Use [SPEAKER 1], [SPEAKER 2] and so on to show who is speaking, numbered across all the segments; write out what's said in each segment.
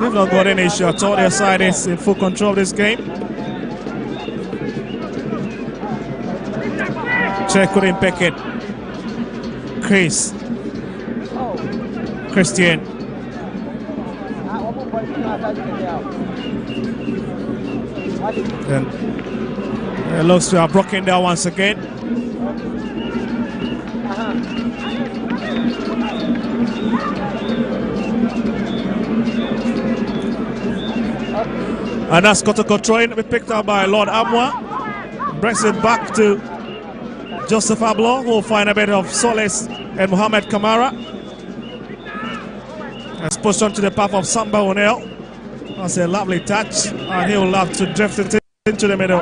[SPEAKER 1] They've not got any issue at all. Their side is in full control of this game. Check couldn't pick it. Christian. And it looks to have broken down once again. And that's Kotoko throwing to be picked up by Lord Amwa. Brings it back to Joseph Ablo, who will find a bit of solace in Mohamed Kamara. It's pushed onto the path of Samba O'Neill. That's a lovely touch, and he will have to drift it into the middle.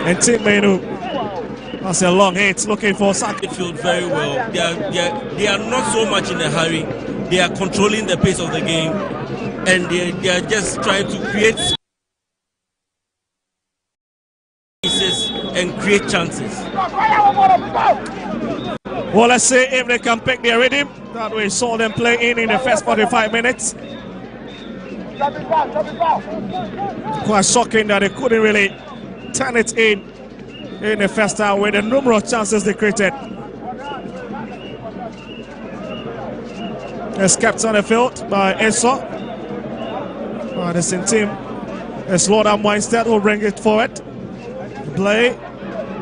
[SPEAKER 1] And Team Menu, that's a long hit, looking for Saki.
[SPEAKER 2] Midfield very well. They are not so much in a hurry. They are controlling the pace of the game, and they are just trying to create spaces and create chances.
[SPEAKER 1] Well, let's see if they can pick their rhythm that we saw them play in the first 45 minutes. Quite shocking that they couldn't really turn it in the first half with the numerous chances they created. It's kept on the field by Eso. The same team. It's Lord Amwa instead who bring it forward. Play.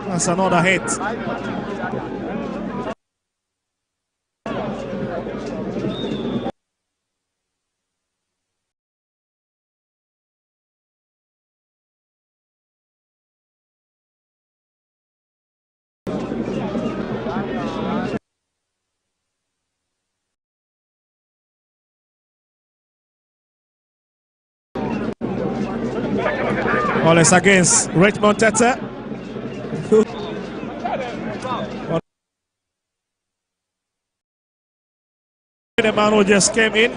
[SPEAKER 1] That's another hit. Well, it's against Richmond Tete. The man who just came in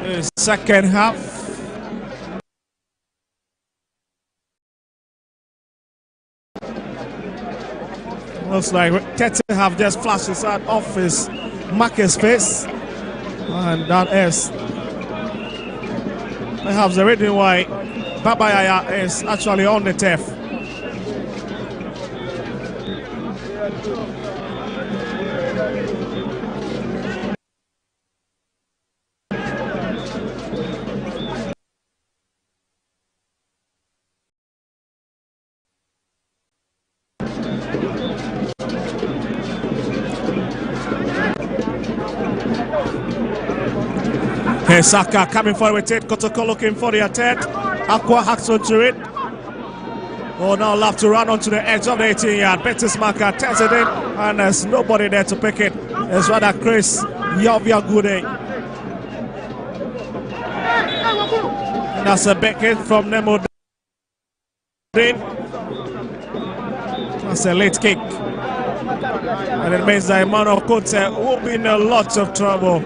[SPEAKER 1] the second half. Looks like Tete have just flashed his hand off his marker's face, and that is perhaps the reason why Baba Yaya is actually on the turf. Here's Saka coming forward with it. Kotoko looking for the attempt. Aqua hacks onto it. Oh, now love to run onto the edge of the 18-yard. Betis marker turns it in, and there's nobody there to pick it. It's rather Chris Yaviagude. And that's a back hit from Nemo. That's a late kick. And it means that Emmanuel Kote will be in a lot of trouble.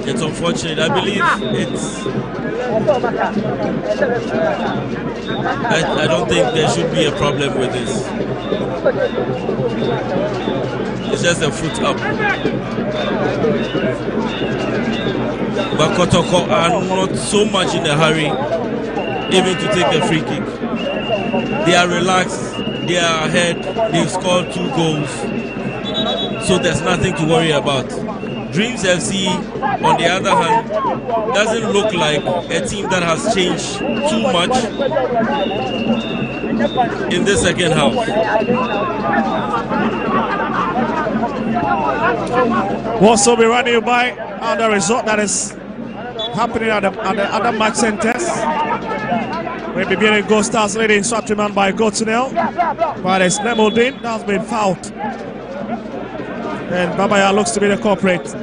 [SPEAKER 2] It's unfortunate. I believe it's. I don't think there should be a problem with this. It's just a foot up. But Kotoko are not so much in a hurry, even to take the free kick. They are relaxed. They are ahead. They've scored 2 goals. So there's nothing to worry about. Dreams FC, on the other hand, doesn't look like a team that has changed too much in the second half.
[SPEAKER 1] Also be running you by the result that is happening at the other match centers. Maybe beginning Gold Stars leading Swatriman by goal to nil. But it's Nemuddin that's been fouled. And Babaya looks to be the culprit.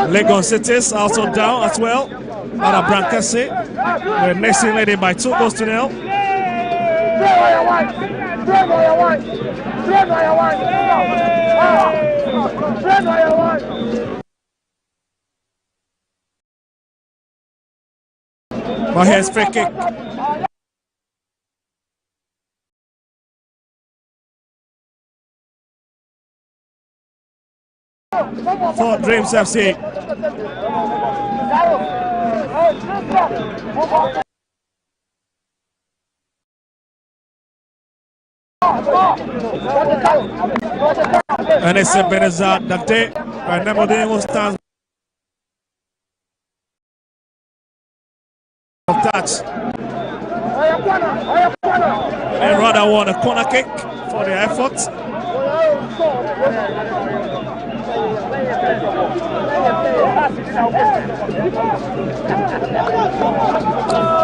[SPEAKER 1] Legon Cities also down as well. Out of Brancasi. The next thing leading by 2 goals to nil. But here's free kick. For Dreams FC. And it's a Benazat that day. And Nemodin stands touch. And rather won a corner kick for the effort.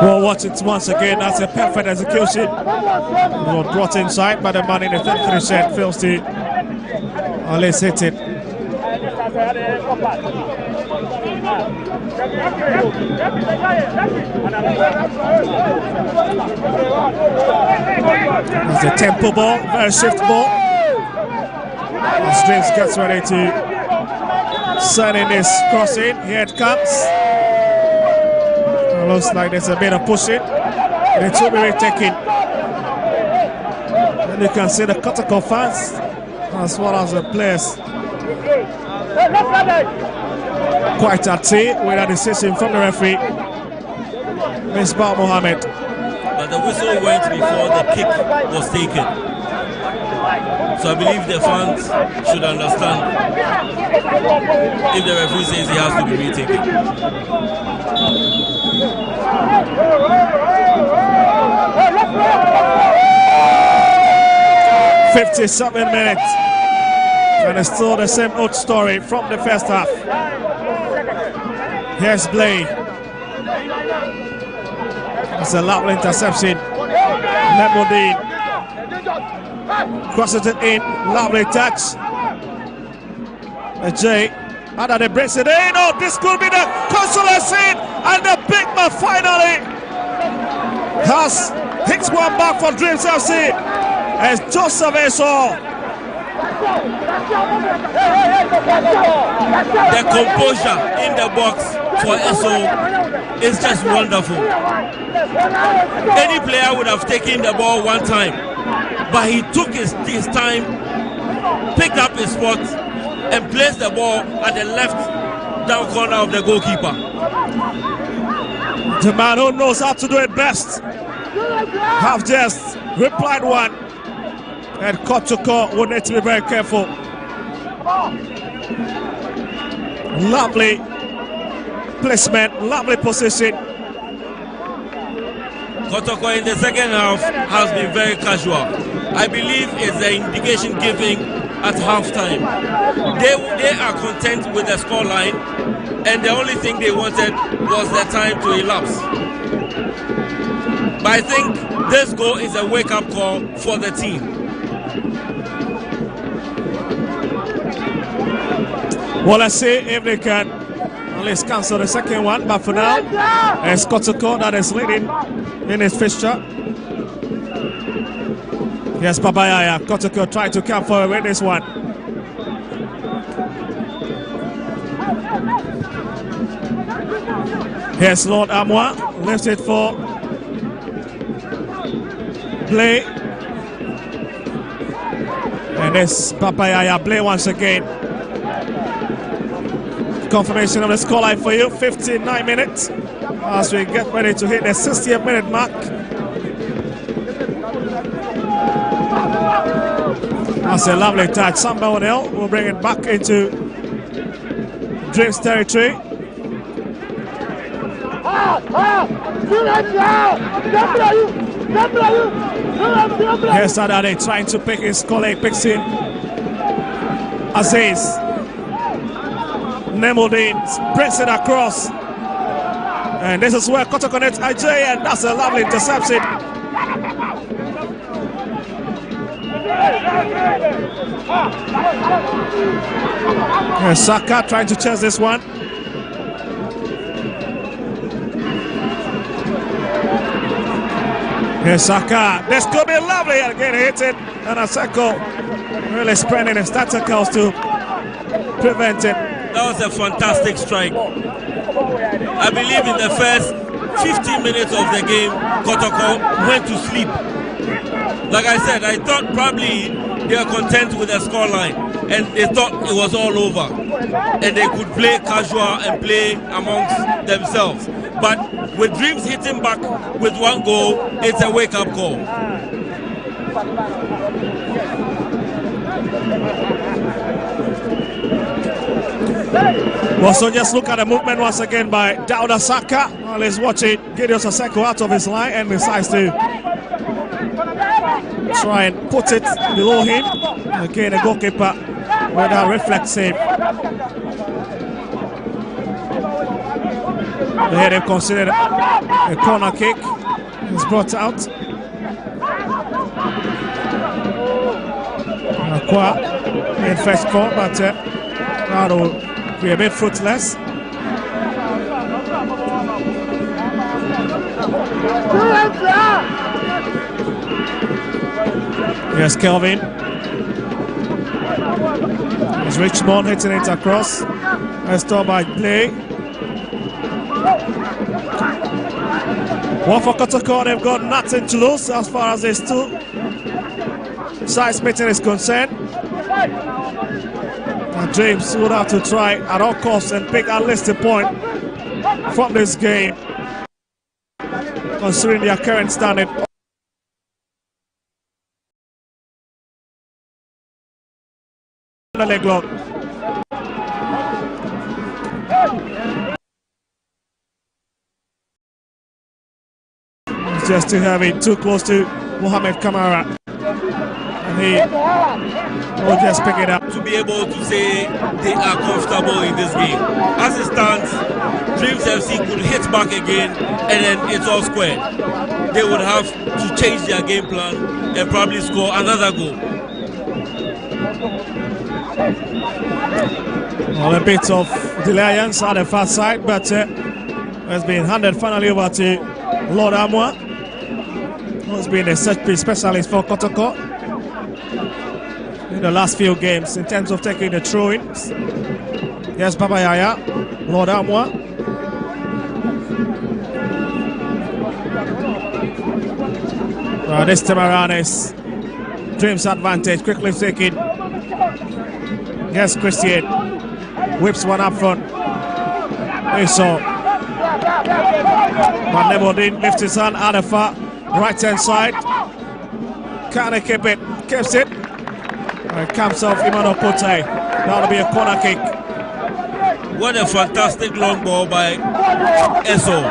[SPEAKER 1] We'll watch it once again. That's a perfect execution. Brought inside by the man in the 33 set. Fails to at least hit it. It's a tempo ball, very shift ball. As James gets ready to send in this crossing. Here it comes. It looks like there's a bit of pushing. It will be retaken. And you can see the Kotoko fans as well as the players quite at sea with a decision from the referee, Misbah Mohammed.
[SPEAKER 2] But the whistle went before the kick was taken. So I believe the fans should understand if the referee says he has to be retaken.
[SPEAKER 1] 57 minutes. And it's still the same old story from the first half. Here's Blay. It's a lovely interception. Lemodine crosses it in. Lovely touch. Jay. Under the breaks it in. Oh, this could be the consolation. And the big man finally has hits one back for Dreams FC. As Joseph Eso.
[SPEAKER 2] The composure in the box for Eso is just wonderful. Any player would have taken the ball one time, but he took his time, picked up his spot, and placed the ball at the left down corner of the goalkeeper.
[SPEAKER 1] The man who knows how to do it best have just replied one. And Kotoko will need to be very careful. Lovely placement, lovely position.
[SPEAKER 2] Kotoko in the second half has been very casual. I believe it's the indication given at halftime. They are content with the scoreline, and the only thing they wanted was the time to elapse. But I think this goal is a wake-up call for the team.
[SPEAKER 1] Well, let's see if they can at least cancel the second one. But for now, it's Kotoko that is leading in his fixture. Yes, Babayaya. Kotoko tried to come forward with this one. Here's Lord Amwa. Lifts it for Blay. And it's Babayaya. Blay once again. Confirmation of the scoreline for you. 59 minutes as we get ready to hit the 60th minute mark. That's a lovely touch. Samba O'Neill will bring it back into Dreams territory. Here's Sadade trying to pick his colleague, picks in Aziz. Nemodin brings it across. And this is where Kotoko connects IJ, and that's a lovely interception. Here's Saka trying to chase this one. Here's Saka. This could be lovely. Again, hits it. And Aseko really spreading his tentacles to prevent it.
[SPEAKER 2] That was a fantastic strike. I believe in the first 15 minutes of the game, Kotoko went to sleep. Like I said, I thought probably they were content with the scoreline and they thought it was all over and they could play casual and play amongst themselves. But with Dreams hitting back with 1 goal, it's a wake-up call.
[SPEAKER 1] Well, so just look at the movement once again by Dauda Saka. Well, let's watch it. Gideon Saseko out of his line and decides to try and put it below him. Again, the goalkeeper with a reflex save. Here they've considered a corner kick. It's brought out. Aqua in first court, but that'll be a bit fruitless. Yes, Kelvin. It's Richmond hitting it across. Restored by play. One for Kotoko, they've got nothing to lose as far as these two sides meeting is concerned. And James would have to try at all costs and pick at least a point from this game, considering their current standing. The leg lock. It's just too heavy, too close to Mohamed Kamara. And he will just pick it up.
[SPEAKER 2] To be able to say they are comfortable in this game. As it stands, Dreams FC could hit back again and then it's all square. They would have to change their game plan and probably score another goal.
[SPEAKER 1] Well, a bit of delayance at the far side, but has been handed finally over to Lord Amwa, who's been a set piece specialist for Kotoko in the last few games in terms of taking the throw-ins. Yes, Baba Yaya, Lord Amwa. This time around is Dreams advantage, quickly taken. Yes, Christian whips one up front. We saw Van Nebodin lifts his hand at the far right hand side. Can he keep it? Keeps it. It comes off Imano Kote. That'll be a corner kick.
[SPEAKER 2] What a fantastic long ball by Eso.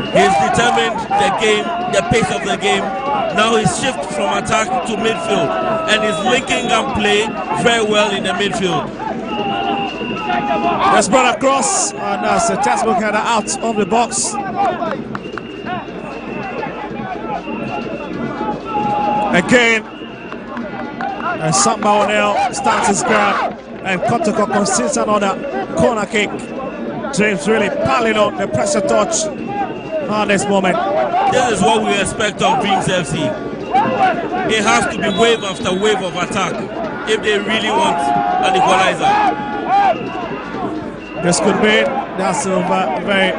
[SPEAKER 2] He's determined the game, the pace of the game. Now he's shifted from attack to midfield and is linking up play very well in the midfield.
[SPEAKER 1] That's brought across, and that's a textbook header out of the box. Again, and Samba O'Neill stands his ground, and Kotoko concedes another corner kick. James really piling on the pressure touch at this moment.
[SPEAKER 2] This is what we expect of Dreams FC. It has to be wave after wave of attack if they really want an equalizer.
[SPEAKER 1] This could be, that's a very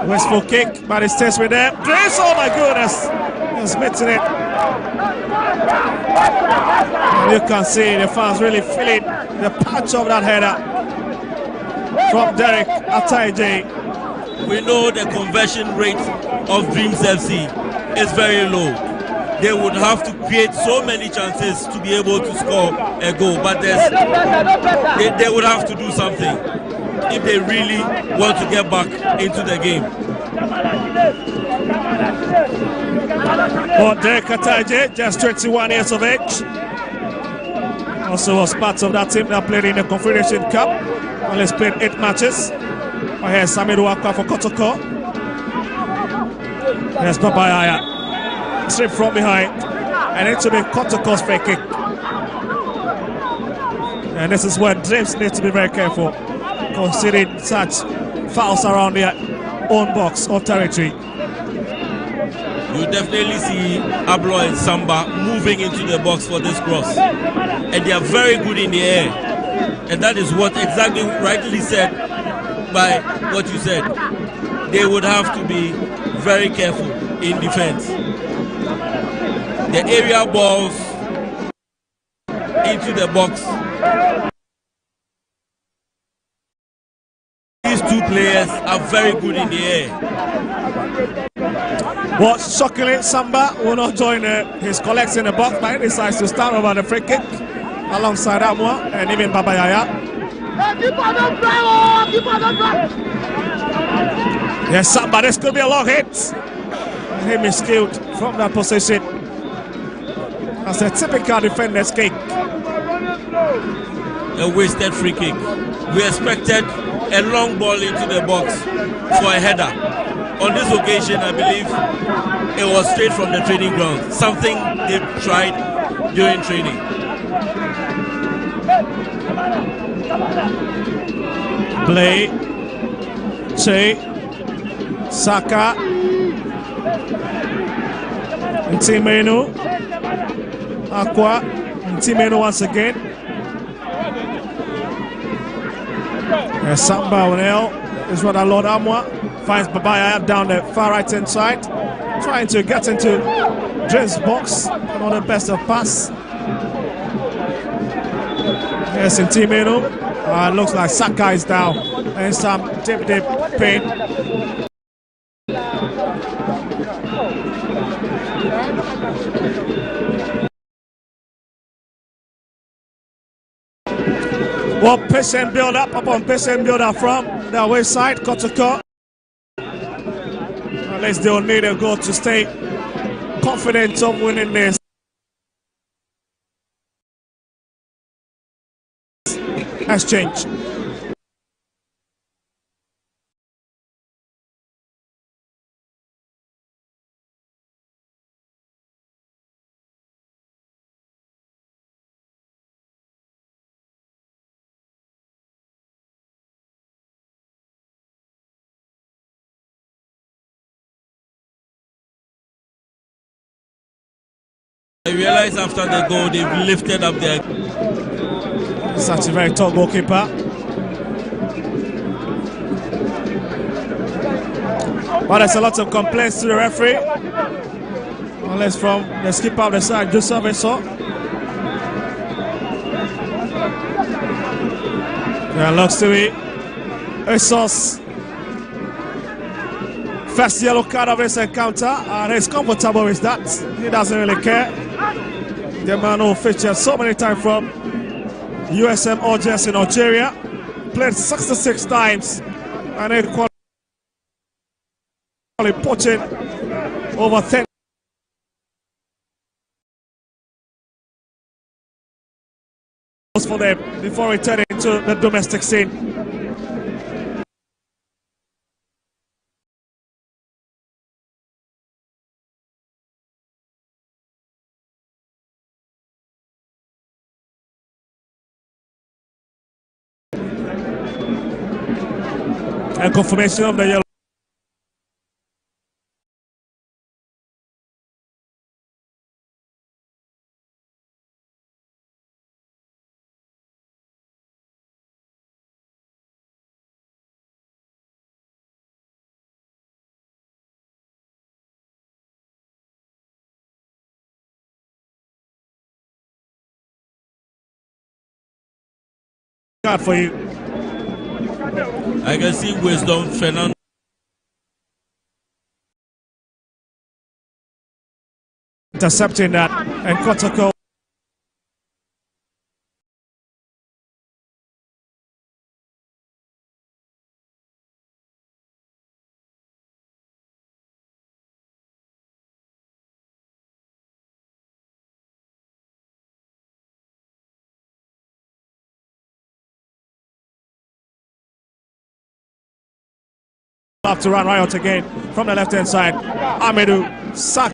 [SPEAKER 1] wasteful kick, but it stays with them. Dreams, oh my goodness, he's missing it. And you can see the fans really feeling the punch of that header from Derek Ataije.
[SPEAKER 2] We know the conversion rate of Dreams FC is very low. They would have to create so many chances to be able to score a goal, but they would have to do something if they really want to get back into the game.
[SPEAKER 1] Well, Derek Ataije, just 21 years of age, also was part of that team that played in the Confederation Cup. Well, he's played 8 matches. Here's Samiru Akwa for Kotoko. Here's Papayaya. Straight from behind. And it will be Kotoko's free kick. And this is where Dreams need to be very careful, considering such fouls around their own box or territory.
[SPEAKER 2] You definitely see Ablo and Samba moving into the box for this cross. And they are very good in the air. And that is what exactly rightly said by what you said. they would have to be very careful in defense. The area balls into the box. These two players are very good in the air.
[SPEAKER 1] But shockingly, Samba will not join his colleagues in the box, but he decides to stand over the free kick alongside Amwa and even Baba Yaya. Yes, Samba, this could be a long hit. He miskilled from that position. That's a typical defender's kick.
[SPEAKER 2] A wasted free kick. We expected a long ball into the box for a header. On this occasion, I believe it was straight from the training ground. Something they tried during training.
[SPEAKER 1] Play. Che. Saka. Ntimenu. Aqua. Ntimenu once again. Samba Onel is what Lord Amwa finds Babaya down the far right hand side, trying to get into James' box. Not the best of pass. Yes, in Timeno. Looks like Saka is down, and some deep pain. Well, patient build up upon patient build up from the away side, Kotoko. At least they'll need a goal to stay confident of winning this. Exchange.
[SPEAKER 2] I realized after the goal they've lifted up their.
[SPEAKER 1] Such a very tall goalkeeper. But there's a lot of complaints to the referee. Unless from the skipper of the side, Joseph Eso. Yeah, looks to be Eso's first yellow card of this encounter, and he's comfortable with that. He doesn't really care. The man who featured so many times from USM Algiers in Algeria, played 66 times, and he quality poaching over 10 for them before returning to the domestic scene. And confirmation of the yellow. Card for you.
[SPEAKER 2] I can see Wisdom Fernando.
[SPEAKER 1] Intercepting that, and Kotoko. Up to run riot again from the left hand side. Amadou Saka.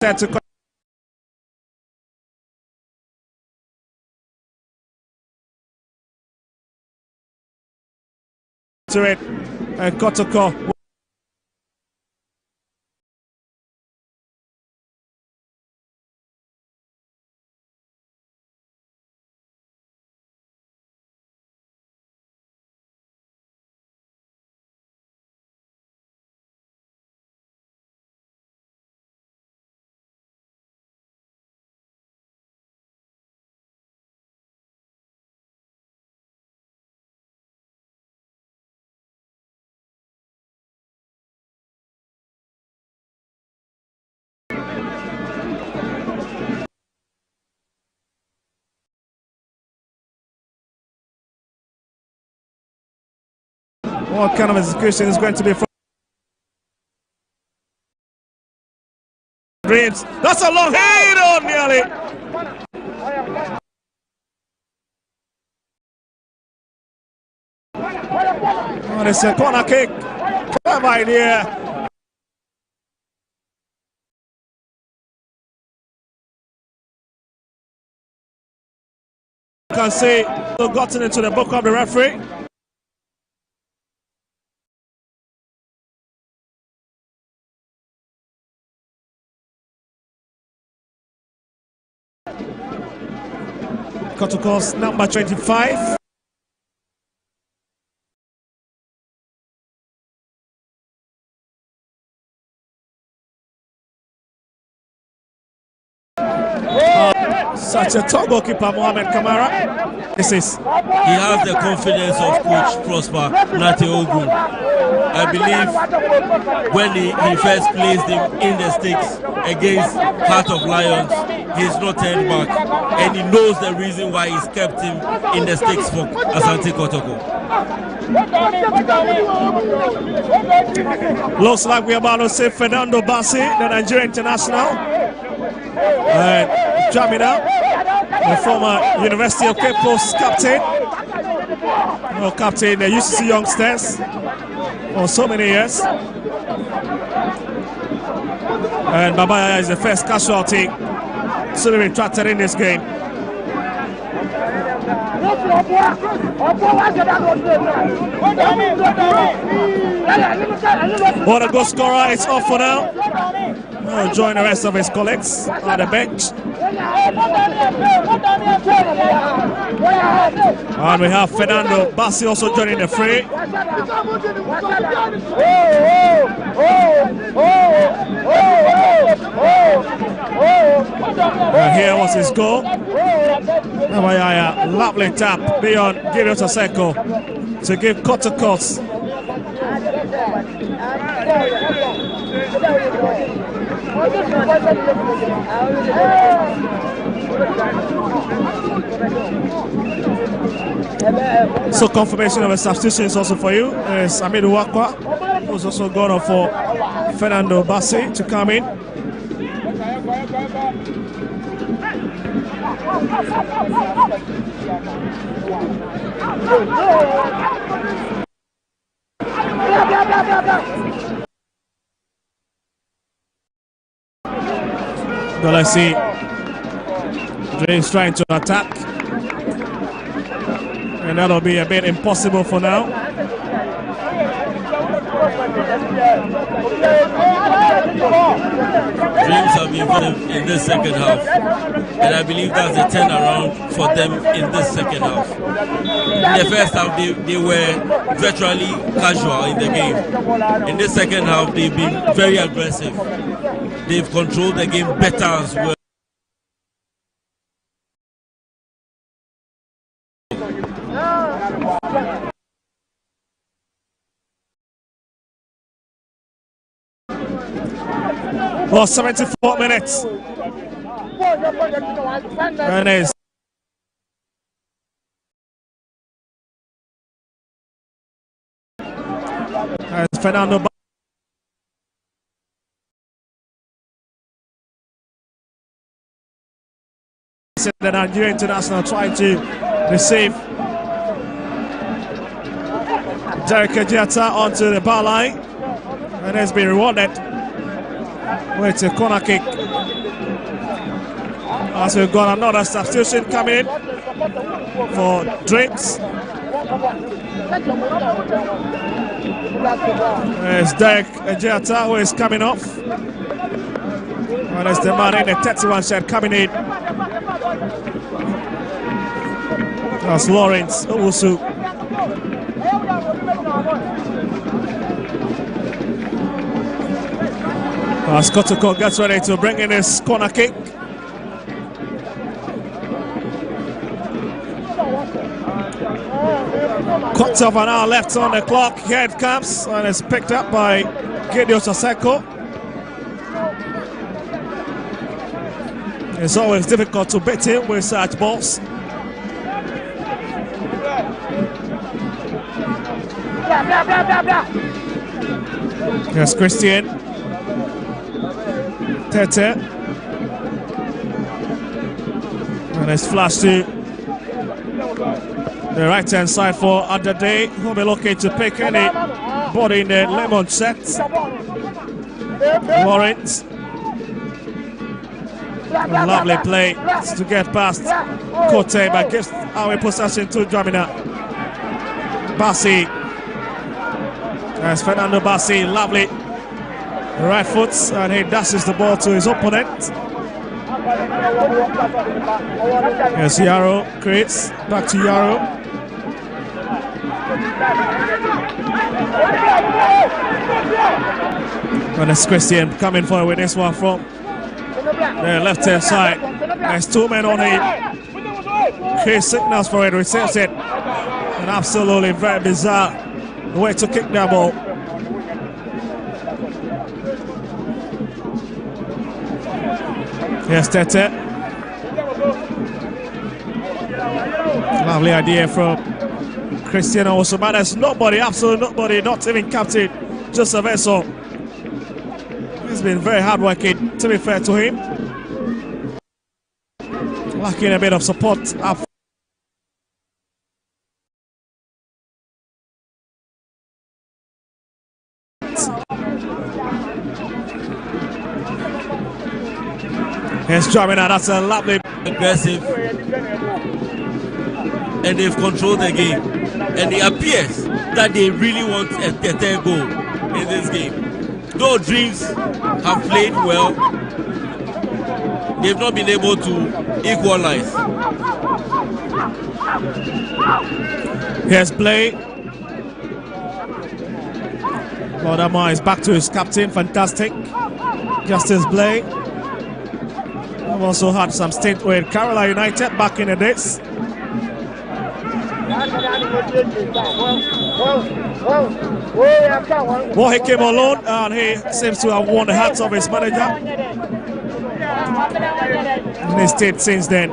[SPEAKER 1] set to it, and Kotoko. What kind of execution is going to be from Dreams? That's a long hit on nearly. Oh, it's a corner kick. Clever idea. You can see gotten into the book of the referee. Kotoko's number 25. Such a top goalkeeper, Mohamed Kamara. This is.
[SPEAKER 2] He has the confidence of Coach Prosper Natiogu. I believe when he first placed him in the sticks against Heart of Lions, he's not turned back, and he knows the reason why he's kept him in the sticks for Asante Kotoko.
[SPEAKER 1] Looks like we're about to see Fernando Bassi, the Nigerian international, jamming up, the former University of Cape Coast captain. Well, captain, they used to see youngsters for so many years. And Babaya is the first casualty to be retracted in this game. What a goal scorer, it's off for now. He'll join the rest of his colleagues on the bench. And we have Fernando Bassi also joining the fray. And here was his goal. Lovely tap beyond Gideon Taseko to give Kotoko's. So confirmation of a substitution is also for you. It's Amid Wakwa, who's also gone on for Fernando Bassi to come in. Well, let's see. Dreams trying to attack. And that'll be a bit impossible for now.
[SPEAKER 2] Dreams have been for them in this second half, and I believe that's a turnaround for them in this second half. In the first half, they were virtually casual in the game. In the second half, they've been very aggressive. They've controlled the game better as well.
[SPEAKER 1] For 74 minutes. And it's Fernando the Nigerian international trying to receive Derek Ejiata onto the bar line, and has been rewarded Well, it's a corner kick. As we've got another substitution coming in for drinks. There's Derek Ejata who is coming off. And there's the man in the 31 shirt coming in. That's Lawrence Owusu. As Kotoko gets ready to bring in his corner kick. Quarter of an hour left on the clock. Here it comes, and it's picked up by Gideon Saseko. It's always difficult to beat him with such balls. Here's Christian. Tete. And it's flashed to the right hand side for Adade, who'll be looking to pick any body in the lemon set. Lawrence. A lovely play to get past Kote, but gives away possession to Jamina. Bassi. There's Fernando Bassi, lovely right foot, and he dashes the ball to his opponent. Yes, Yaro creates, back to Yaro. And it's Christian coming forward with this one from the left hand side. There's two men on him. Chris signals for it, receives it. An absolutely very bizarre way to kick that ball. Yes, Tete. Lovely idea from Christian also, but there's nobody, absolutely nobody, not even captain, just a vessel. He's been very hardworking, to be fair to him. Lacking a bit of support up. Here's Jamina, that's a lovely.
[SPEAKER 2] Aggressive. And they've controlled the game. And it appears that they really want a third goal in this game. Though Dreams have played well, they've not been able to equalize.
[SPEAKER 1] Here's play. Lodama is back to his captain, fantastic. Justice Blay. I've also had some stint with Kerala United back in the days. Well, he came alone and he seems to have won the hearts of his manager. And he stayed since then.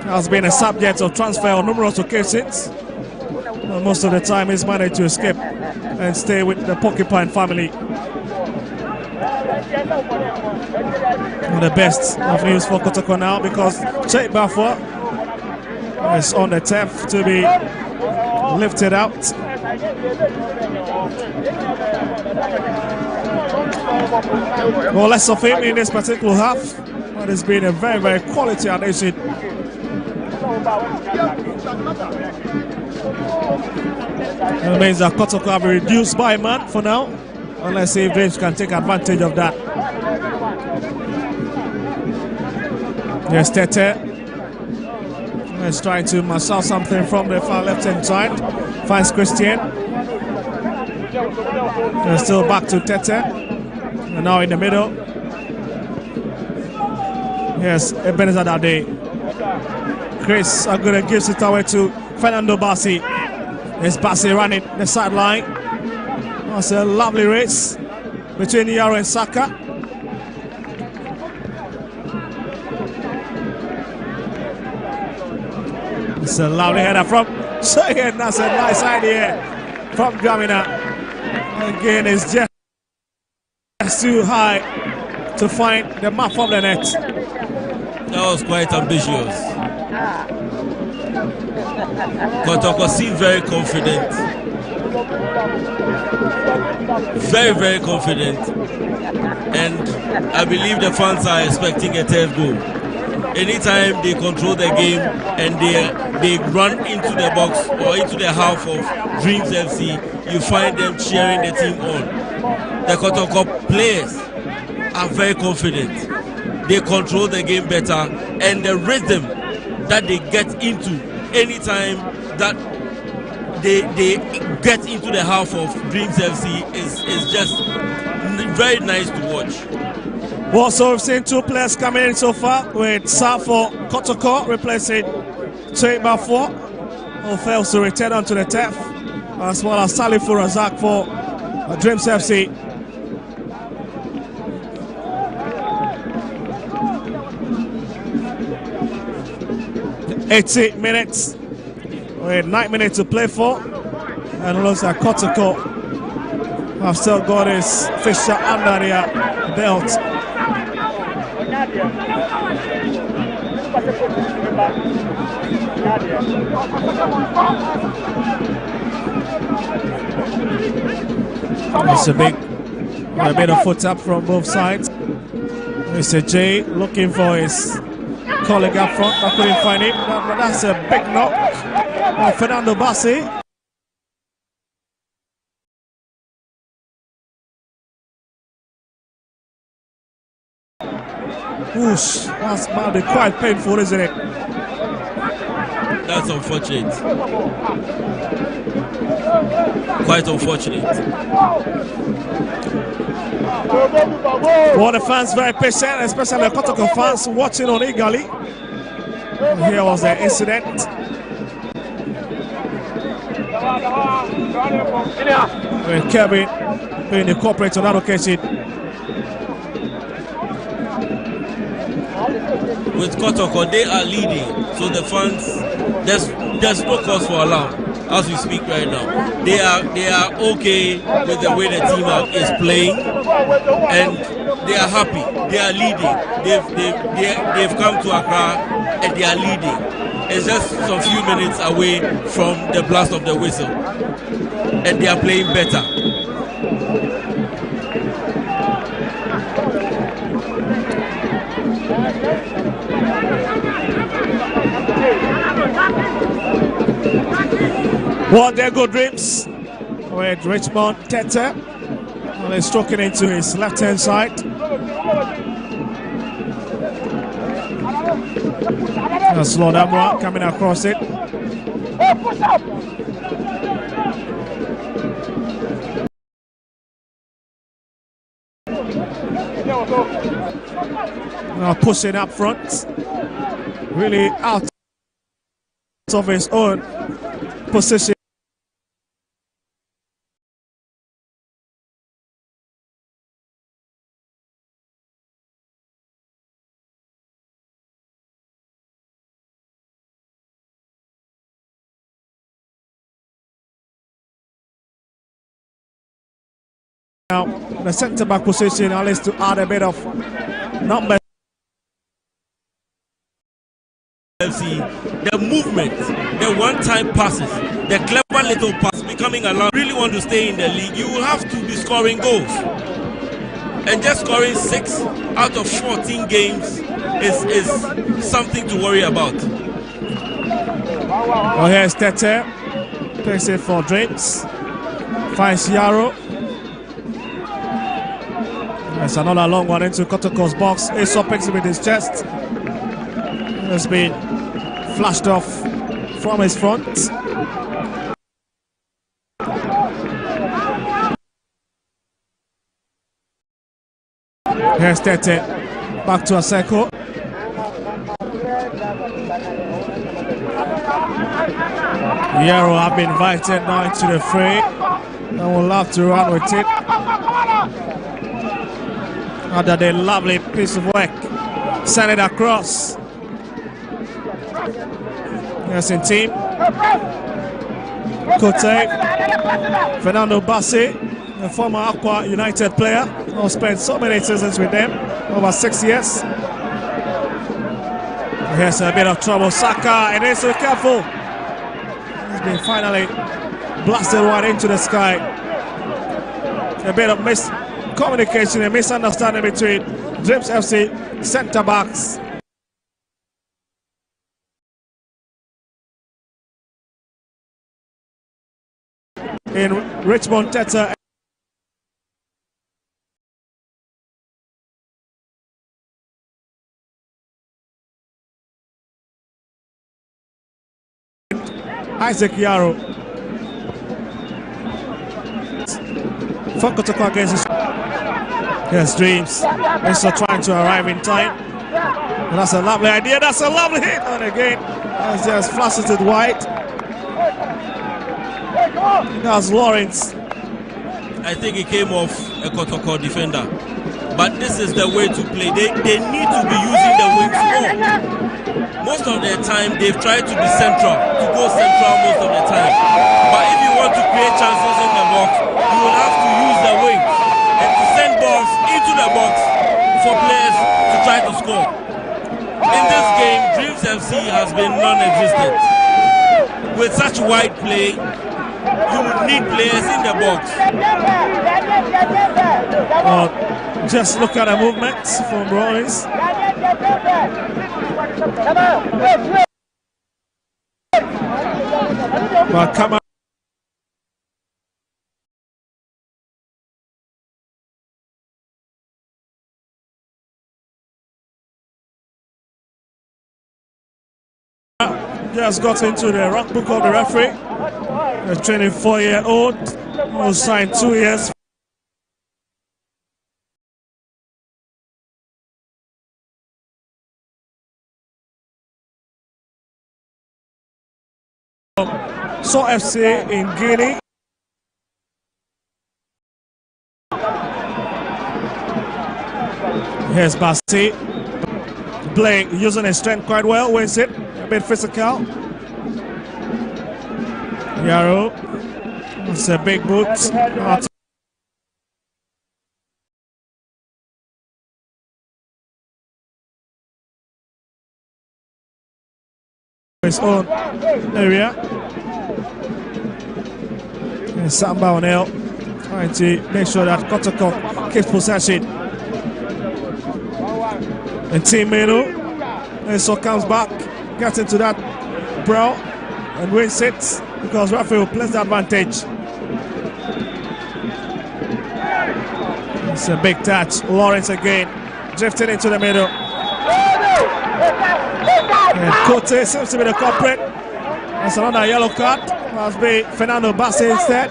[SPEAKER 1] Has been a subject of transfer on numerous occasions. And most of the time he's managed to escape and stay with the Porcupine family. One of the best of news for Kotoko now, because Che Bafwa is on the turf to be lifted out. Well, less of him in this particular half, but it's been a very, very quality addition. It means that Kotoko have reduced by a man for now, unless if James can take advantage of that. Yes, Tete is trying to massage something from the far left hand side. Finds Christian. They're still back to Tete. And now in the middle. Yes, Ebenezer Dade. Chris Agura gives it away to Fernando Bassi. It's Bassi running the sideline. That's a lovely race between Yaro and Saka. It's a lovely header from Shagan. That's a nice idea from Jamina. Again, it's just too high to find the map of the net.
[SPEAKER 2] That was quite ambitious. Kotoko seemed very confident Very, very confident. And I believe the fans are expecting a third goal. Anytime they control the game and they run into the box or into the half of Dreams FC, you find them cheering the team on. The Kotoko players are very confident. They control the game better, and the rhythm that they get into anytime that they get into the half of Dreams FC is just very nice to watch.
[SPEAKER 1] Well, so we've seen two players coming in so far, with Safo Kotoko replacing Chema4, who fails to return onto the turf, as well as Salifu Razak for Dreams FC. "80 minutes, with 9 minutes to play for, and it looks like Kotoko have still got his fixture under their belt. It's a bit of foot up from both sides. Mr. J looking for his colleague up front, but couldn't find him. But that's a big knock by Fernando Bassi. Whoosh, that's might be quite painful, isn't it?
[SPEAKER 2] That's unfortunate. Quite unfortunate.
[SPEAKER 1] Well, the fans very patient, especially the Kotoko fans watching on eagerly. Here was the incident. With Kevin being the culprit on that occasion.
[SPEAKER 2] With Kotoko, they are leading, so the fans, there's no cause for alarm as we speak right now. They are okay with the way the team is playing, and they are happy. They are leading. They've come to Accra and they are leading. It's just some few minutes away from the blast of the whistle, and they are playing better.
[SPEAKER 1] Well, there go Dreams with Richmond Tete. Well, he's stroking into his left hand side. That's Lord Amra coming across it. Now pushing up front, really out of his own position. Now, the centre-back position, at least to add a bit of numbers.
[SPEAKER 2] The movement, the one-time passes, the clever little pass becoming allowed. Really want to stay in the league, you will have to be scoring goals. And just scoring 6 out of 14 games is something to worry about.
[SPEAKER 1] Well, here's Tete, takes it for Dreams, finds Yaro. There's another long one into Kotoko's box. Aesop picks it with his chest. Has been flashed off from his front. Here's Tete, back to Aseko. Yaro have been invited now into the fray, and will have to run with it. Under the lovely piece of work, send it across. Yes, in team. Kote, Fernando Bassi, a former Aqua United player, who spent so many seasons with them, over 6 years. Here's a bit of trouble. Saka, and it's so careful. He's been finally blasted right into the sky. A bit of miscommunication and misunderstanding between Dreams FC centre backs. In Richmond Teta. Isaac Yarrow. For Kotoko against his Dreams. Also trying to arrive in time. And that's a lovely idea. That's a lovely hit. And again, as just flashes it wide. That's Lawrence.
[SPEAKER 2] I think he came off a Kotoko defender. But this is the way to play. They need to be using the wings more. Most of the time, they've tried to be central, to go central most of the time. But if you want to create chances in the box, you will have to use the wings and to send balls into the box for players to try to score. In this game, Dreams FC has been non-existent. With such wide play, you would need players in the box.
[SPEAKER 1] Just look at the movements from Rollins. But come on. Just got into the rank book of the referee. A 24-year-old who signed 2 years. So FC in Guinea. Here's Basti. Blake using his strength quite well, wins it. A bit physical. Yarrow. That's a big boot. His own area. And Samba O'Neill trying to make sure that Kotoko keeps possession. And Team Menu. And so comes back, gets into that brawl and wins it because Raphael plays the advantage. It's a big touch. Lawrence again drifting into the middle. And Kote seems to be the culprit. That's another yellow card. Must be Fernando Bassi instead.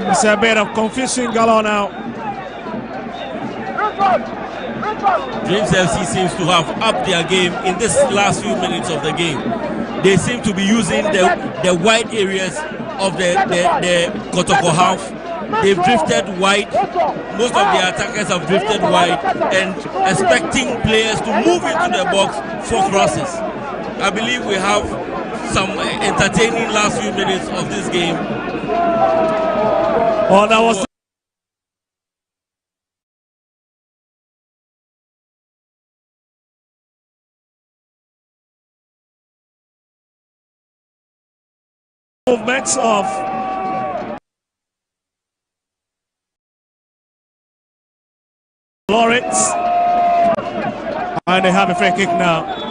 [SPEAKER 1] It's a bit of confusion galore now.
[SPEAKER 2] Dreams FC seems to have upped their game in this last few minutes of the game. They seem to be using the wide areas of the Kotoko half. They've drifted wide. Most of the attackers have drifted wide and expecting players to move into the box for crosses. I believe we have some entertaining last few minutes of this game.
[SPEAKER 1] Oh, that was movements of Lawrence, and they have a free kick now.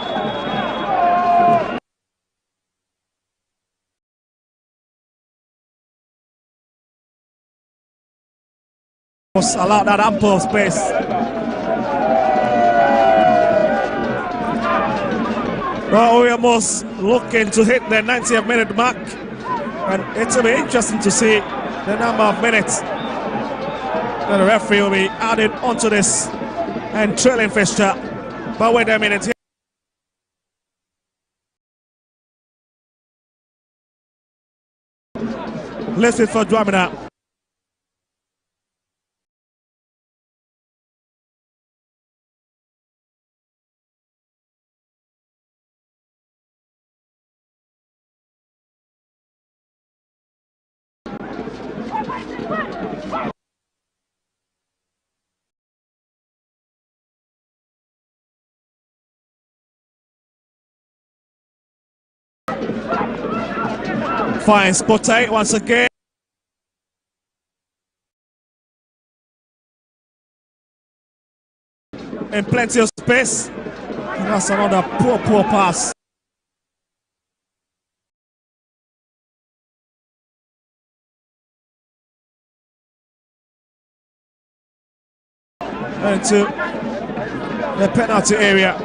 [SPEAKER 1] Allow that ample space. Well, we're almost looking to hit the 90th minute mark, and it's going to be interesting to see the number of minutes that the referee will be added onto this and trailing fixture. But wait a minute here. Let's wait for Dwamina. finds Kote once again. In plenty of space. And that's another poor pass. Into the penalty area.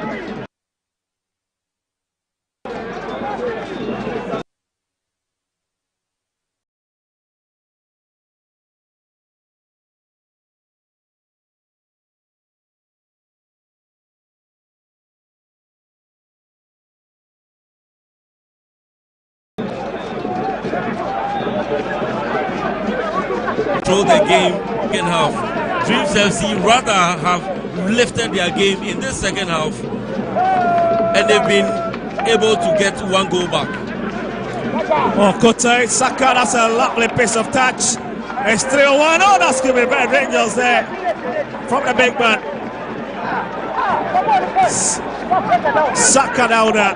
[SPEAKER 2] Throw the game second half. Dreams FC rather have lifted their game in this second half, and they've been able to get one goal back.
[SPEAKER 1] Oh, Kote, Saka, that's a lovely piece of touch. It's 3-1. Oh, that's going to be Red Rangers there from the big man. Saka down there.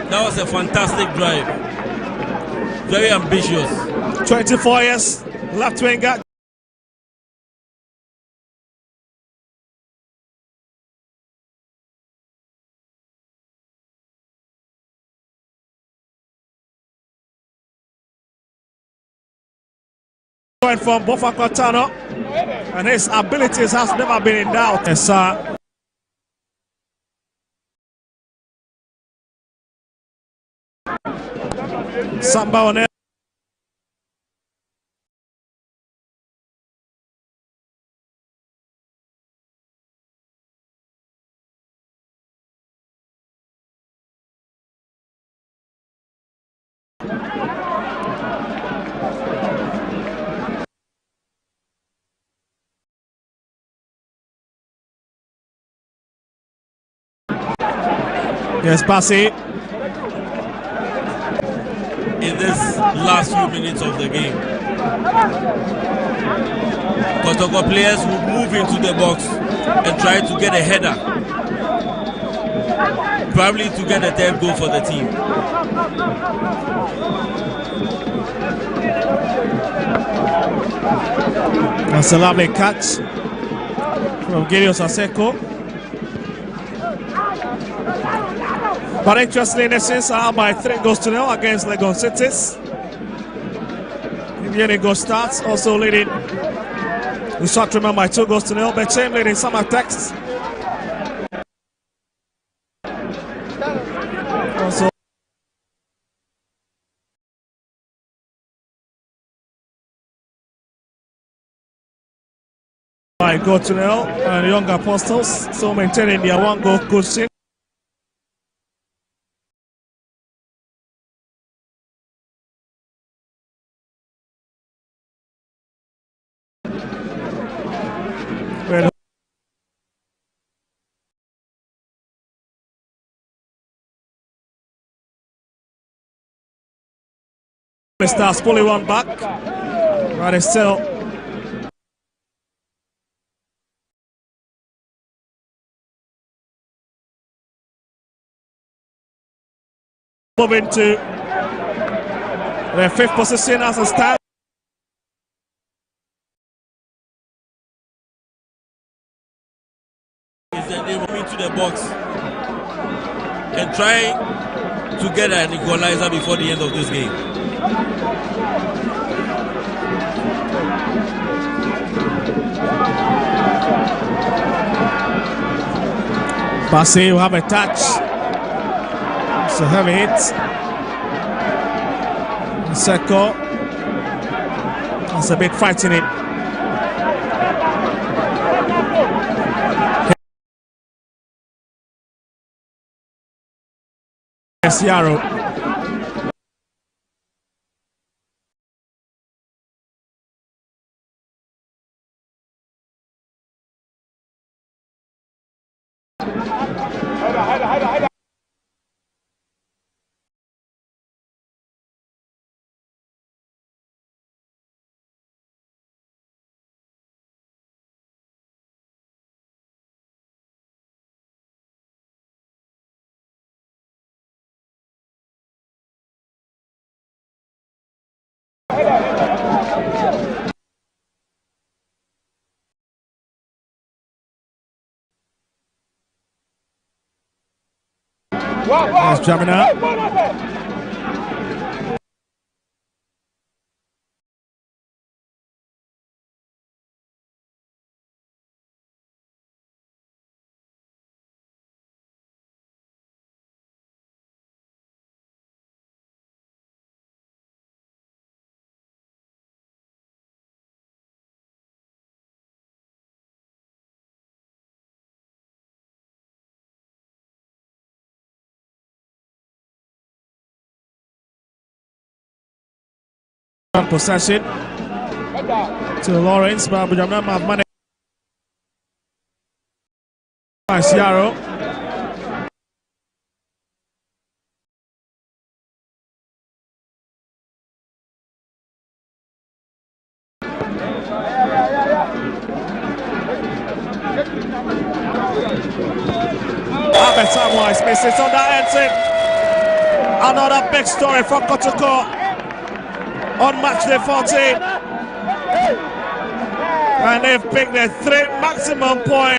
[SPEAKER 2] That was a fantastic drive. Very ambitious.
[SPEAKER 1] 24 years, left winger. Going from Bofa Cortano, and his abilities has never been in doubt. Yes, sir. Samba on it. Yes, Bassi.
[SPEAKER 2] In this last few minutes of the game, Kotoko players would move into the box and try to get a header, probably to get a third goal for the team.
[SPEAKER 1] That's a lovely catch from Gideon Saseko. But interestingly, the Saints are out by 3-0 against Legon Cities. Go starts, also leading the short remain by 2-0. Bechem leading some attacks. Also by Gotunel and Young Apostles, so maintaining their 1-goal cushion. Stars fully one back, but it's still moving to the 5th position as a stand.
[SPEAKER 2] Is that they move into the box and try to get an equalizer before the end of this game.
[SPEAKER 1] Bassi will have a touch. It's a heavy hit. Seko. That's a bit fighting it. Yes, Yarrow. Nice jamming out. Possession to Lawrence, but Bujamna have money. Nice Yarrow. Ahmed Samwise misses on that exit. Another big story from Kotoko on match day 14. And they've picked their 3 maximum points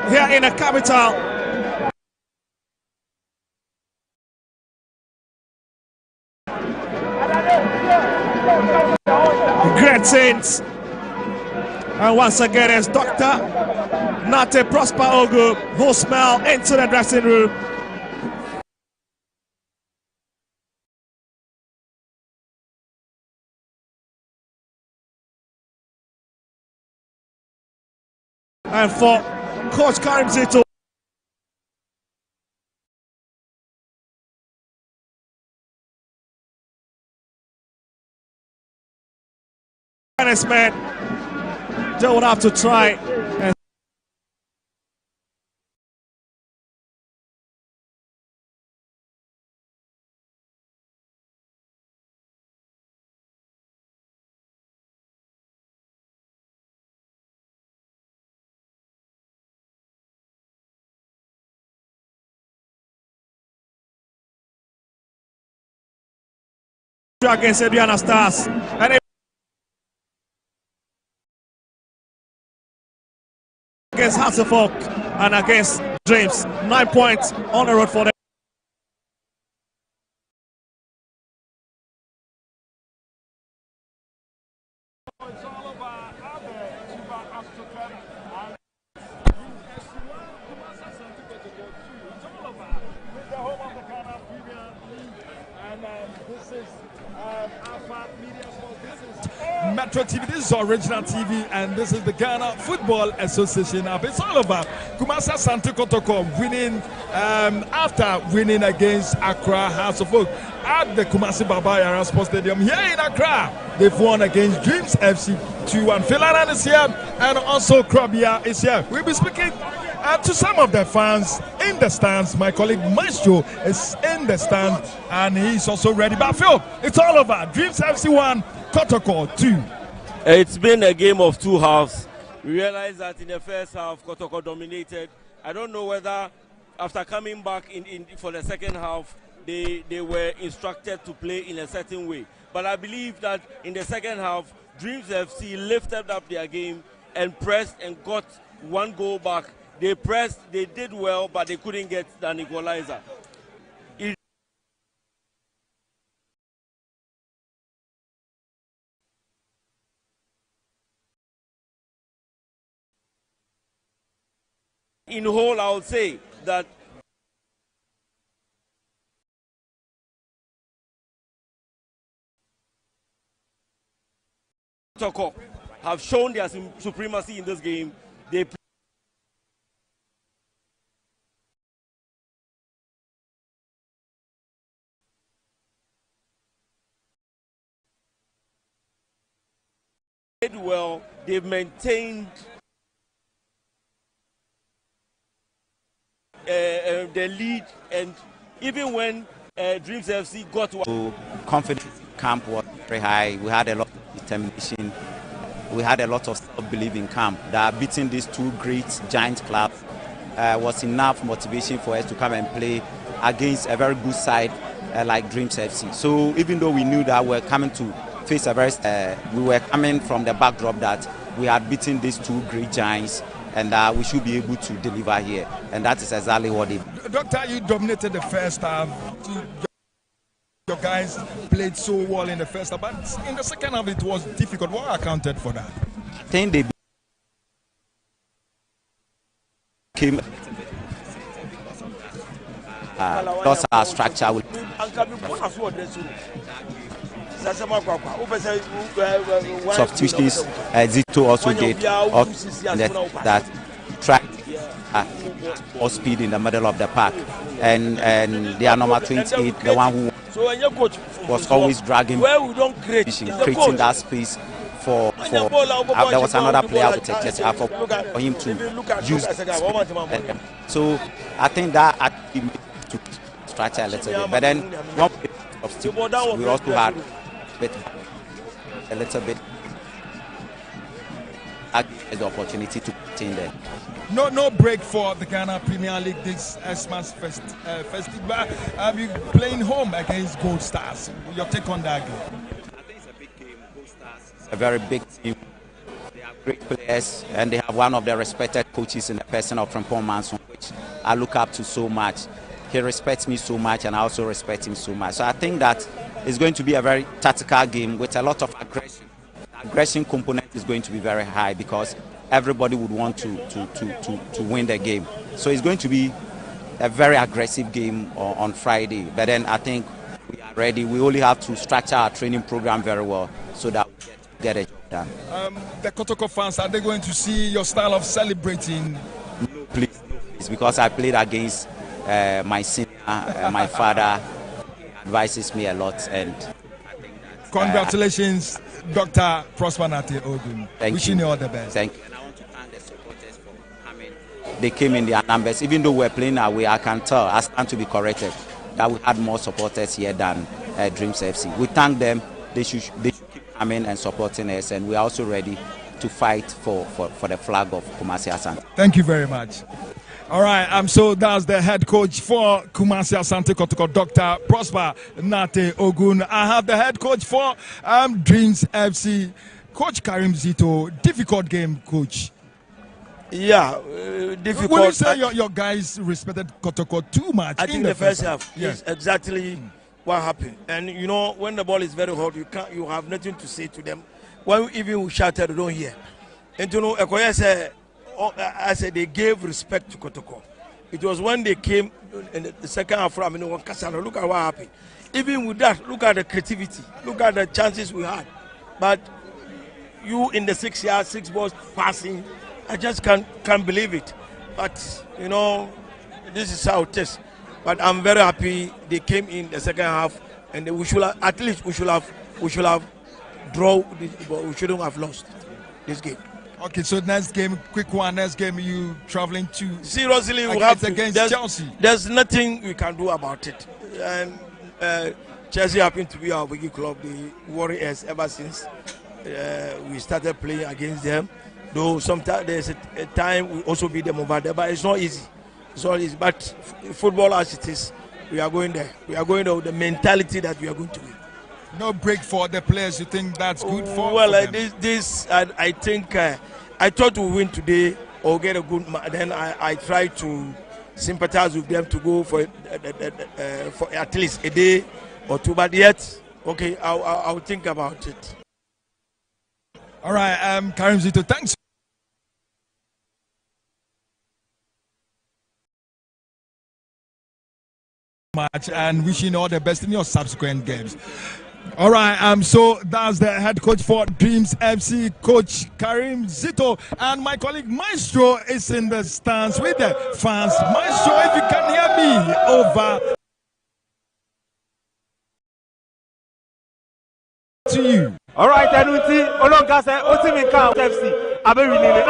[SPEAKER 1] here in the capital. Great scenes. And once again, it's Dr. Nate Prosper Ogu who smell into the dressing room. And for Coach Karim Zito, man, they would have to try and against Ediana Stars. And against Hasselfolk and against Dreams. 9 points on the road for them.
[SPEAKER 3] Metro TV, this is original TV, and this is the Ghana Football Association app. It's all about ASANTE Kotoko winning after winning against Accra House of Oak at the Kumasi Baba Yara Sports Stadium here in Accra. They've won against Dreams FC 2-1. Philanan is here, and also Krabia is here. We'll be speaking to some of the fans in the stands. My colleague Maestro is in the stand, and he's also ready. But Phil, it's all over. Dreams FC 1, Kotoko 2.
[SPEAKER 2] It's been a game of 2 halves. We realized that in the first half, Kotoko dominated. I don't know whether after coming back for the second half, they were instructed to play in a certain way. But I believe that in the second half, Dreams FC lifted up their game and pressed and got 1 goal back. They pressed, they did well, but they couldn't get an equalizer. In whole, I would say that Kotoko have shown their supremacy in this game. They played well. They've maintained the lead, and even when Dreams FC got to
[SPEAKER 4] confidence camp was very high. We had a lot of determination. We had a lot of self-belief in camp that beating these 2 great giant clubs was enough motivation for us to come and play against a very good side like Dreams FC. So even though we knew that we're coming to face a very, we were coming from the backdrop that we had beaten these two great giants, and we should be able to deliver here, and that is exactly what they.
[SPEAKER 3] Doctor, you dominated the first half. Your guys played so well in the first half, but in the second half it was difficult. What accounted for that?
[SPEAKER 4] I think they came. Lost our structure with substitutions. Zito also did that track more speed in the middle of the park, and their number 28, the one who was always dragging, creating that space for there was another player with a chest for him to use. So I think that actually to structure a little bit, but then one we also had a little bit the opportunity to continue there.
[SPEAKER 3] No break for the Ghana Premier League this Xmas festival. You playing home against Gold Stars. Your take on that game?
[SPEAKER 4] I think it's a big game. Gold Stars is a very big team. They have great players, and they have one of the respected coaches in the person of Frimpong Manson, which I look up to so much. He respects me so much, and I also respect him so much. So I think that it's going to be a very tactical game with a lot of aggression. The aggression component is going to be very high because everybody would want to win the game. So it's going to be a very aggressive game on Friday. But then I think we are ready. We only have to structure our training program very well so that we get it done.
[SPEAKER 3] The Kotoko fans, are they going to see your style of celebrating?
[SPEAKER 4] No, please. It's because I played against my senior, my father. He advises me a lot, and I think that,
[SPEAKER 3] congratulations, Dr. Prosper Nate Ogun. Wishing you all the best.
[SPEAKER 4] Thank you. And I want to thank the supporters for coming. They came in their numbers. Even though we're playing away, I can tell, I stand to be corrected, that we had more supporters here than Dreams FC. We thank them. They should keep coming and supporting us, and we are also ready to fight for the flag of Kumasi Asante.
[SPEAKER 3] Thank you very much. All right, so that's the head coach for Kumasi Asante Kotoko, Dr. Prosper Nate Ogun. I have the head coach for Dreams FC, Coach Karim Zito. Difficult game, Coach.
[SPEAKER 5] Yeah, difficult.
[SPEAKER 3] Will you say your guys respected Kotoko too much?
[SPEAKER 5] I think the first half is exactly what happened. And you know, when the ball is very hot, you have nothing to say to them. When even we shouted, they don't hear. And you know, I said they gave respect to Kotoko. It was when they came in the second half. I mean, look at what happened. Even with that, look at the creativity. Look at the chances we had. But you in the 6 yards, 6 balls passing, I just can't believe it. But you know, this is how it is. But I'm very happy they came in the second half, and we should have, at least we should have draw. But we shouldn't have lost this game.
[SPEAKER 3] Okay, so next game, quick one. Next game, you traveling to
[SPEAKER 5] seriously we have
[SPEAKER 3] against Chelsea.
[SPEAKER 5] There's nothing we can do about it. And Chelsea happened to be our big club. They worry us ever since we started playing against them. Though sometimes there's a time we also beat them over there, but it's not easy. It's not easy. But football as it is, we are going there. We are going there with the mentality that we are going to win.
[SPEAKER 3] No break for the players. You think that's good for?
[SPEAKER 5] Well,
[SPEAKER 3] for them?
[SPEAKER 5] I think I thought we win today or get a good. Then I try to sympathize with them to go for at least a day or two. But yet, okay, I'll think about it.
[SPEAKER 3] All right, Karim Zito, thanks much, and wishing all the best in your subsequent games. All right, so that's the head coach for Dreams FC, Coach Karim Zito, and my colleague Maestro is in the stands with the fans. Maestro, if you can hear me, over to you.
[SPEAKER 6] All right, Anuti, Olongasa, Otiminka FC, Aberini,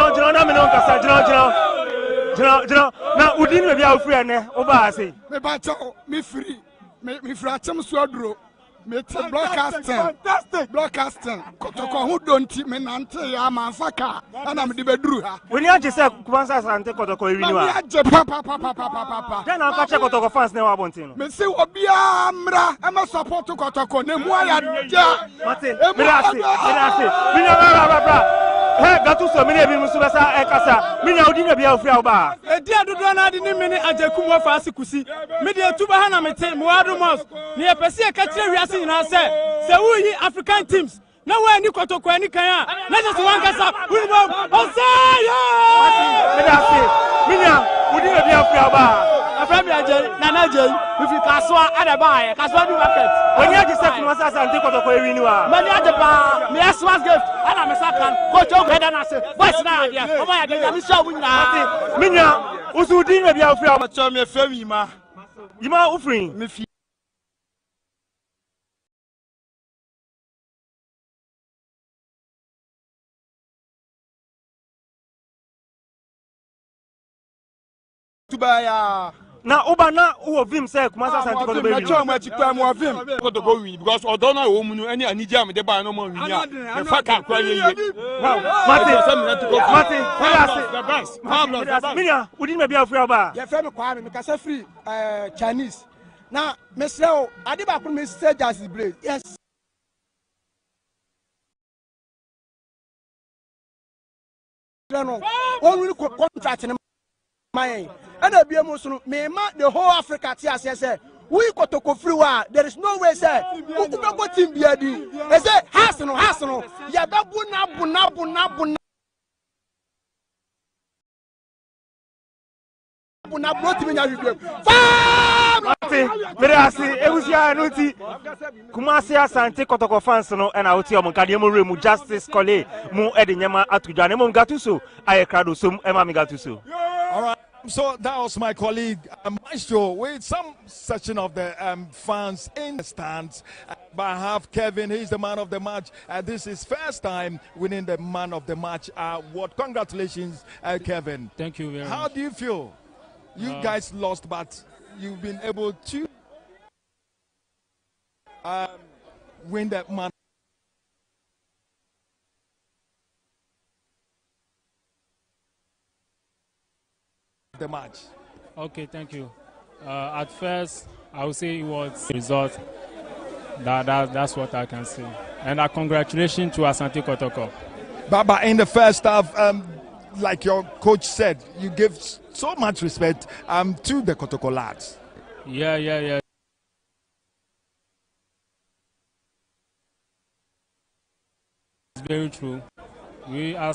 [SPEAKER 6] no, now, we didn't have your friend over. I say,
[SPEAKER 7] me free, me free, I'm so Broadcasting. Kotoko who don't me nante ya manfaka. And I'm the bedroom.
[SPEAKER 6] When you just say Kumasa Asante Kotoko, you know. Then I'll catch a Kotoko fans now about him.
[SPEAKER 7] Me say Obia Mra, I'm a support to Kotoko. Nemoya,
[SPEAKER 6] Martin, Hey, Gatuso, many of you Musubasa, Ekasa, many of you be of Yaba. A dear do not have any minute at Jakuma Fasikusi. Media Tubahana Mete, Muadumos, near Pesia Catria in our set. So we African teams. No way, Nikotoko, any Kaya. Let us one Gasa. We will Osaya. Minya, would you be of Yaba? A family, Nana J, if you Kaswa, Adabai, Kaswa Market. When you just said Kumasa and Tikotoko, you know. Maniadaba, me as was gift, and I'm a second. Coach over and I said, what's now? Oh my God, I'm showing now. Minya, Usudin, maybe I'll feel much on me, Femima. You might offering me. Now, Obana, who of him said, Kumasa and Tikotoko, to go in because Odona, woman, any Anijam, they buy no more. The fact I'm crying. Martin, Minya, we didn't be afraid about your family, because I free Chinese. Now, Mr. Adiba could miss Justice Blaze. Yes. Only contract in my and I be a Muslim, may the whole Africa. Yes, we got to go through. There is no way, sir. Who could not go to Biadi? I say, Hassan, Yababuna. Kumasi Asante Kotoko fans no and out here Monkadiamo Remu Justice Kole Mu Edinyama Atujanemo Gatuso Ayakrado Sum Emma Migatuso.
[SPEAKER 3] All right. So that was my colleague Maestro with some section of the fans in the stands. But I have Kevin, he's the man of the match. This is first time winning the man of the match award. Congratulations, Kevin.
[SPEAKER 8] Thank you very much.
[SPEAKER 3] How do you feel? You guys lost, but you've been able to win that man. The match.
[SPEAKER 8] Okay, thank you. At first, I would say it was the result. That's what I can say. And congratulations to Asante Kotoko.
[SPEAKER 3] Baba, in the first half, like your coach said, you give so much respect to the Kotoko lads.
[SPEAKER 8] Yeah. It's very true. We are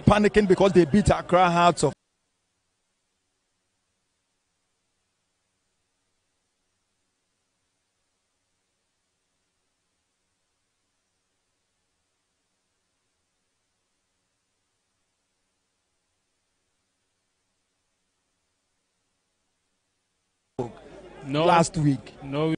[SPEAKER 3] panicking because they beat Accra Hearts of last week.
[SPEAKER 8] No.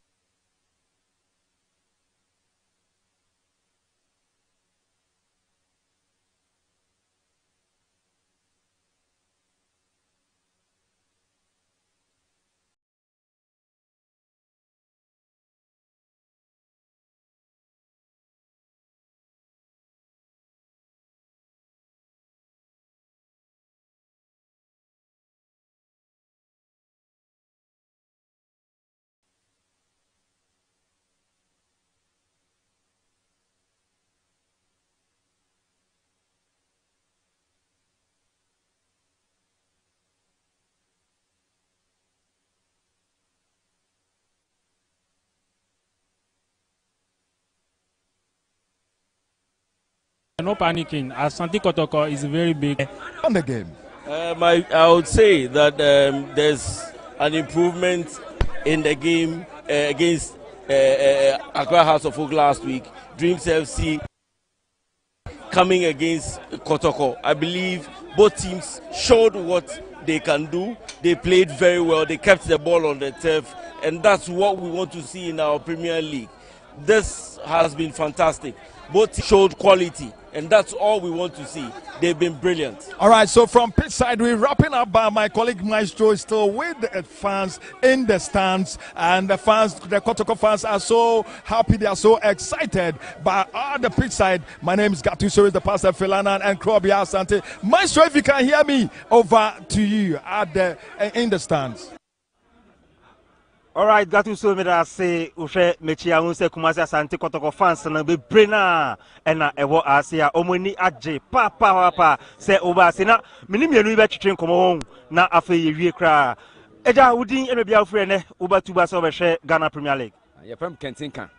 [SPEAKER 8] No panicking. Asante Kotoko is very big
[SPEAKER 3] on the game.
[SPEAKER 2] I would say that there's an improvement in the game against Accra House of Oak last week. Dreams FC coming against Kotoko. I believe both teams showed what they can do. They played very well. They kept the ball on the turf, and that's what we want to see in our Premier League.
[SPEAKER 5] this has been fantastic. Both showed quality, and that's all we want to see. They've been brilliant.
[SPEAKER 3] All right, so from pitch side, we're wrapping up. My colleague Maestro is still with the fans in the stands, and the fans, the Kotoko fans, are so happy. They are so excited. But on the pitch side, my name is Gatuso, is the pastor Philanan and Krobi Asante. Maestro, if you can hear me, over to you at the in the stands.
[SPEAKER 6] All right, Gatuso, me da say Ushe Mechia Unse Kumasi Asante Kotoko fans na be brena ena ewo asia omoni aje papa se oba sina mini mienu be twetwe nkomo na afa yewie kra eja udin eno bia ofre ne oba tuba so be hwe Ghana Premier League
[SPEAKER 9] ye fam Kentinka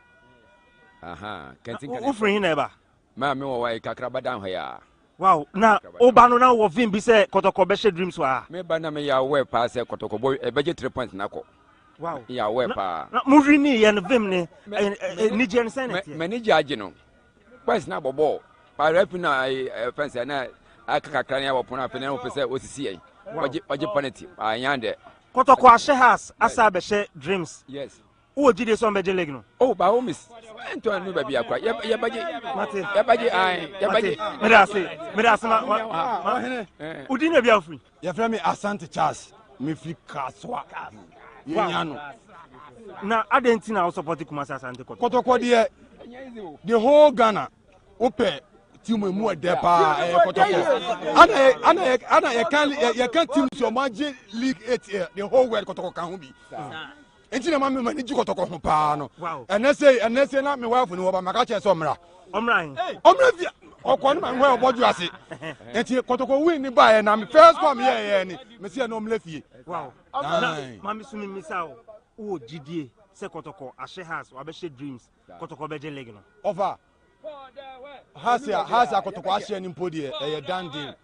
[SPEAKER 9] Kentinka
[SPEAKER 6] ofre na eba
[SPEAKER 9] ma me wo wai kakra badan ho ya
[SPEAKER 6] wow na oba no na wo vim bi se Kotoko be hwe dreams wa
[SPEAKER 9] me ba na me ya we pa se Kotoko boy e beje 3 points na ko.
[SPEAKER 6] Wow.
[SPEAKER 9] Yeah, where pa?
[SPEAKER 6] Moving and vim ne Nigerian Senate.
[SPEAKER 9] Manager Agino. Quite now, Bobo. By repina, fence and I can't upon a penal per se was CA. What you penalty? I yonder.
[SPEAKER 6] Kotoko has Asabe dreams.
[SPEAKER 9] Yes.
[SPEAKER 6] Who did this on Bejelegno?
[SPEAKER 9] Oh, by all miss. Antoine, no baby, I quite.
[SPEAKER 6] Udine Biafri.
[SPEAKER 10] Your friend me Asante Charles. Me free Kaswa.
[SPEAKER 6] Na Argentina also support Kumasi Asante
[SPEAKER 10] Kotoko the whole Ghana open team mu depa Kotoko. Ana you can't team so much League 8 here. The whole world Kotoko can be. Enti na me manage Kotoko ho pa no. And they say na me wife no oba maka che so omra. Omra okon man we oboju ase. Enti Kotoko win ni ba na me first come here ni. Me see no omla fie.
[SPEAKER 6] Wow. Mami sumi misao. Oh, GDA, say Kotoko, Ashe has, or Abeshe dreams, Kotoko Beje Legno.
[SPEAKER 10] Over. Has ya Kotoko Ashe and Impodi, a dandin.